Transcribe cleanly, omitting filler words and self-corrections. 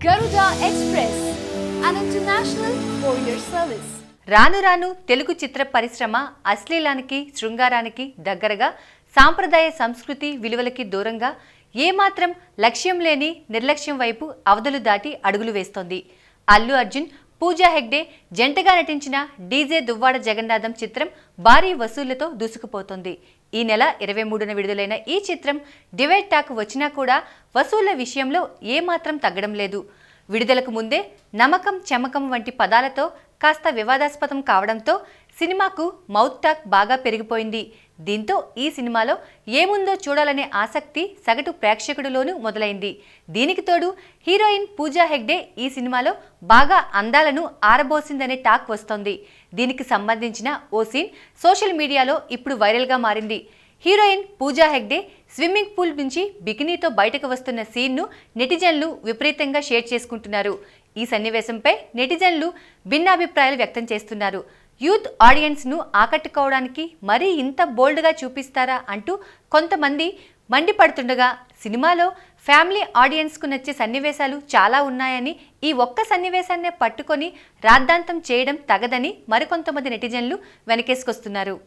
Garuda Express, an international courier service. రాను రాను తెలుగు చిత్ర పరిశ్రమ అశ్లీలానికి శృంగారానికి దగ్గరగా సాంప్రదాయ సంస్కృతి విలువలకి దూరంగా ఏమాత్రం లక్ష్యం లేని నిర్లక్ష్యం వైపు అవధులు దాటి అడుగులు వేస్తోంది. అల్లు అర్జున్, పూజా హెగ్డే జంటగా నటించిన డీజే దువ్వాడ జగన్నాథం చిత్రం భారీ వసూళ్లతో దూసుకుపోతోంది. ఈ నెల 23న విడుదలైన ఈ చిత్రం డివైడ్ టాక్ వచ్చినా కూడా వసూళ్ల విషయంలో ఏమాత్రం తగ్గడం లేదు. విడుదలకు ముందే నమ్మకం చమకం వంటి పదాలతో కాస్త వివాదాస్పదం కావడంతో సినిమాకు మౌత్ టాక్ బాగా పెరిగిపోయింది. దీంతో ఈ సినిమాలో ఏముందో చూడాలనే ఆసక్తి సగటు ప్రేక్షకుడిలోనూ మొదలైంది. దీనికి తోడు హీరోయిన్ పూజా హెగ్డే ఈ సినిమాలో బాగా అందాలను ఆరబోసిందనే టాక్ వస్తోంది. దీనికి సంబంధించిన ఓ సీన్ సోషల్ మీడియాలో ఇప్పుడు వైరల్గా మారింది. Heroine Pooja Hegde swimming pool నుంచి బికినీతో బయటకు వస్తున్న సీన్ను నెటిజన్లు విపరీతంగా షేర్ చేసుకుంటున్నారు. ఈ సన్నివేశంపై నెటిజన్లు భిన్నాభిప్రాయాలు వ్యక్తం చేస్తున్నారు. యూత్ ఆడియన్స్ను ఆకట్టుకోవడానికి మరీ ఇంత బోల్డ్గా చూపిస్తారా అంటూ కొంతమంది మండిపడుతుండగా, సినిమాలో ఫ్యామిలీ ఆడియన్స్కు నచ్చే సన్నివేశాలు చాలా ఉన్నాయని ఈ ఒక్క సన్నివేశాన్నే పట్టుకొని రాద్ధాంతం చేయడం తగదని మరికొంతమంది నెటిజన్లు వెనకేసుకొస్తున్నారు.